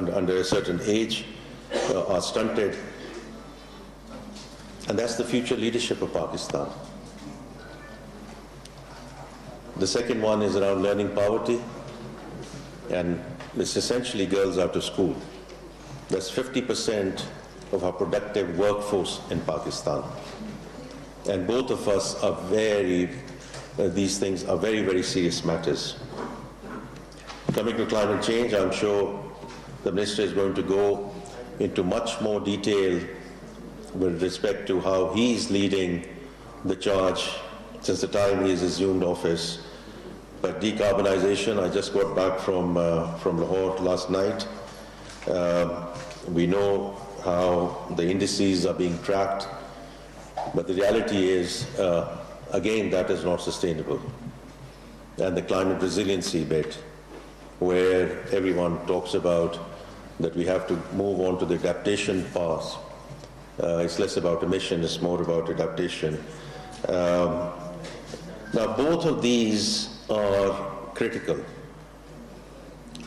under a certain age are stunted. And that's the future leadership of Pakistan. The second one is around learning poverty, and it's essentially girls out of school. That's 50% of our productive workforce in Pakistan. And both of us are these things are very, very serious matters. Coming to climate change, I'm sure the Minister is going to go into much more detail with respect to how he's leading the charge since the time he's assumed office. But decarbonization, I just got back from Lahore last night. We know how the indices are being tracked, but the reality is, again, that is not sustainable. And the climate resiliency bit, where everyone talks about that we have to move on to the adaptation path. It's less about emission, it's more about adaptation. Now, both of these are critical.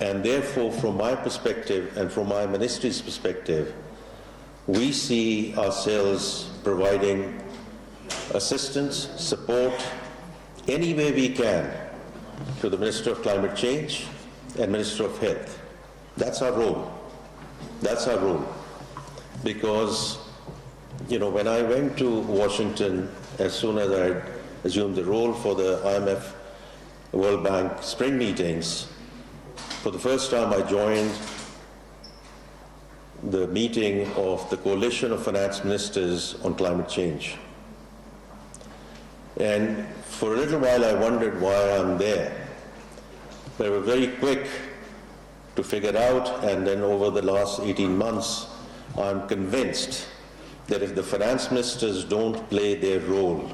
And therefore, from my perspective and from my ministry's perspective, we see ourselves providing assistance, support, any way we can to the Minister of Climate Change and Minister of Health. That's our role. That's our role. Because, you know, when I went to Washington, as soon as I assumed the role for the IMF World Bank spring meetings, for the first time I joined the meeting of the Coalition of Finance Ministers on Climate Change. And for a little while I wondered why I'm there. They were very quick to figure out, and then over the last 18 months, I'm convinced that if the finance ministers don't play their role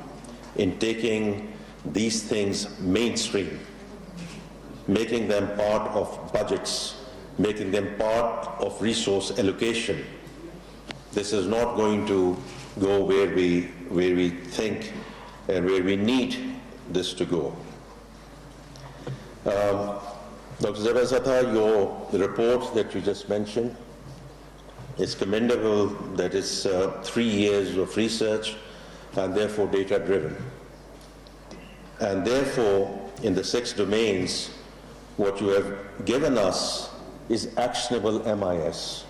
in taking these things mainstream, making them part of budgets, making them part of resource allocation, this is not going to go where we think and where we need this to go. Dr. Zebazata, your report that you just mentioned, it's commendable that it's 3 years of research and therefore data-driven. And therefore, in the 6 domains, what you have given us is actionable MIS,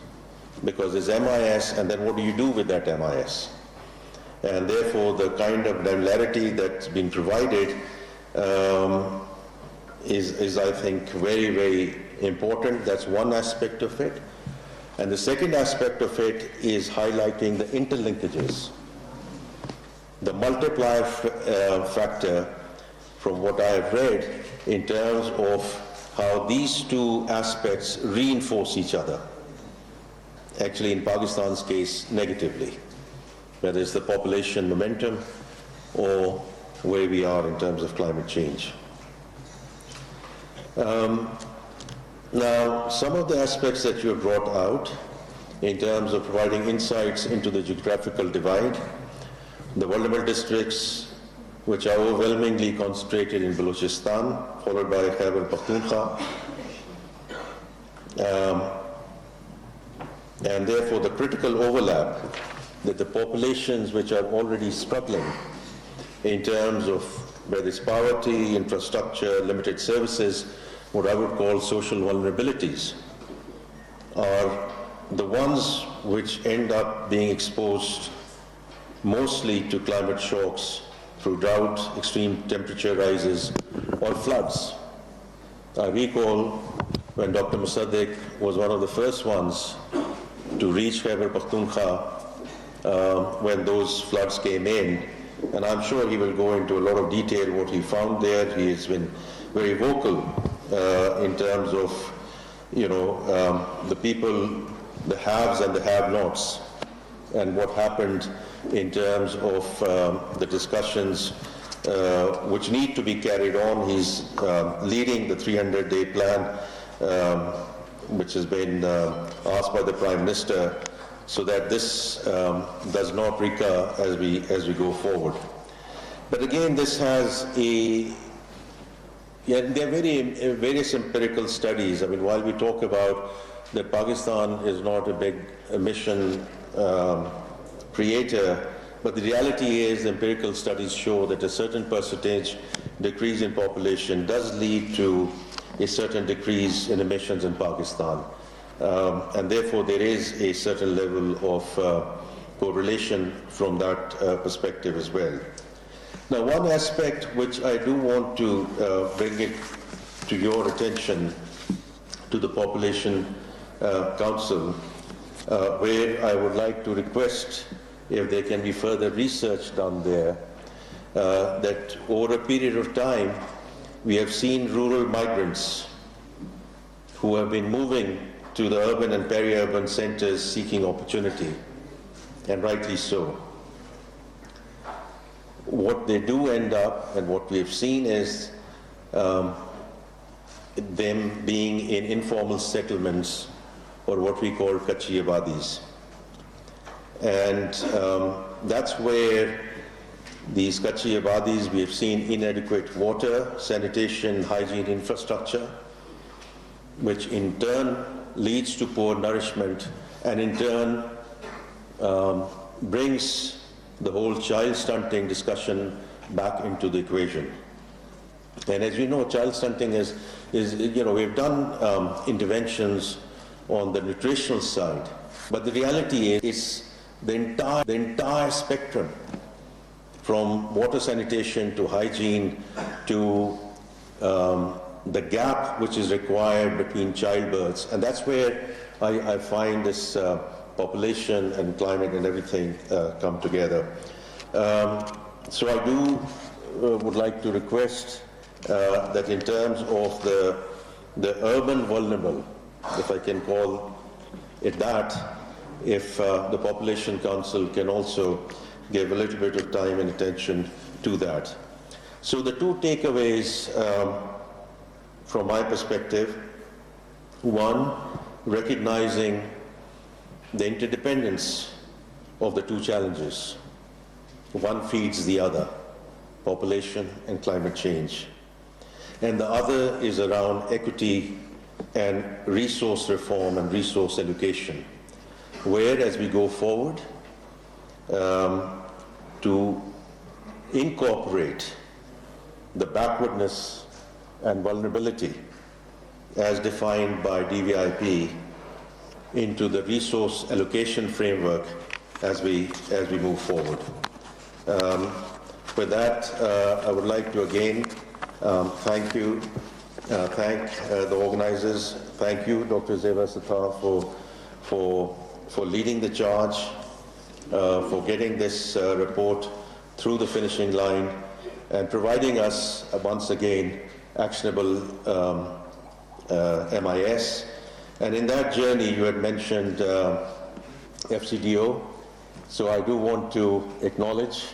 because there's MIS, and then what do you do with that MIS? And therefore, the kind of granularity that's been provided is, I think, very, very important. That's one aspect of it. And the second aspect of it is highlighting the interlinkages, the multiplier factor from what I have read in terms of how these two aspects reinforce each other. Actually, in Pakistan's case, negatively, whether it's the population momentum or where we are in terms of climate change. Now, some of the aspects that you have brought out in terms of providing insights into the geographical divide, the vulnerable districts, which are overwhelmingly concentrated in Balochistan, followed by Khyber Pakhtunkhwa, and therefore the critical overlap that the populations which are already struggling in terms of whether it's poverty, infrastructure, limited services, what I would call social vulnerabilities, are the ones which end up being exposed mostly to climate shocks through drought, extreme temperature rises, or floods. I recall when Dr. Musaddiq was one of the first ones to reach Khyber Pakhtunkhwa when those floods came in, and I'm sure he will go into a lot of detail what he found there. He has been very vocal in terms of, the people, the haves and the have-nots, and what happened in terms of the discussions which need to be carried on. He's leading the 300-day plan, which has been asked by the Prime Minister, so that this does not recur as we go forward. But again, this has a Yeah, there are various empirical studies. I mean, while we talk about that Pakistan is not a big emission creator, but the reality is empirical studies show that a certain percentage decrease in population does lead to a certain decrease in emissions in Pakistan. And therefore there is a certain level of correlation from that perspective as well. Now, one aspect which I do want to bring it to your attention, to the Population Council, where I would like to request if there can be further research done there, that over a period of time we have seen rural migrants who have been moving to the urban and peri-urban centers seeking opportunity, and rightly so. What they do end up, and what we have seen, is them being in informal settlements, or what we call kachi abadis. And that's where these kachi abadis, we have seen inadequate water, sanitation, hygiene infrastructure, which in turn leads to poor nourishment, and in turn brings the whole child stunting discussion back into the equation. And as you know, child stunting is we've done interventions on the nutritional side, but the reality is the entire spectrum, from water sanitation to hygiene to the gap which is required between childbirths. And that's where I find this population and climate and everything come together. So I do would like to request that in terms of the urban vulnerable, if I can call it that, if the Population Council can also give a little bit of time and attention to that. So the two takeaways from my perspective: one, recognizing the interdependence of the two challenges. One feeds the other, population and climate change. And the other is around equity and resource reform and resource allocation, where, as we go forward, to incorporate the backwardness and vulnerability as defined by DVIP into the resource allocation framework as we move forward. With that, I would like to again thank the organizers. Thank you, Dr. Zeba Sattar, for leading the charge, for getting this report through the finishing line and providing us once again actionable MIS. And in that journey, you had mentioned FCDO. So I do want to acknowledge,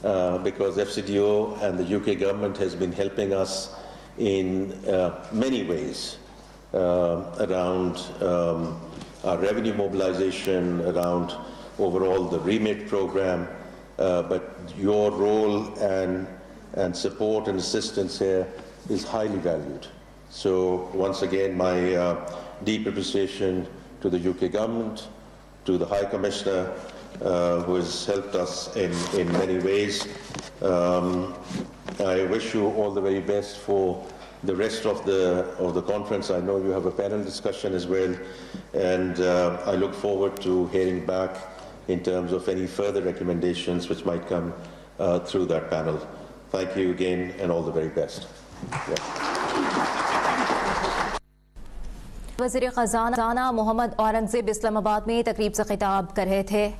because FCDO and the UK government has been helping us in many ways around our revenue mobilization, around overall the remit program, but your role and support and assistance here is highly valued. So once again, my deep appreciation to the UK government, to the High Commissioner, who has helped us in many ways. I wish you all the very best for the rest of the conference. I know you have a panel discussion as well, and I look forward to hearing back in terms of any further recommendations which might come through that panel. Thank you again, and all the very best. वज़ीर ख़ज़ाना मोहम्मद औरंगज़ेब इस्लामाबाद में तकरीब से खिताब कर रहे थे।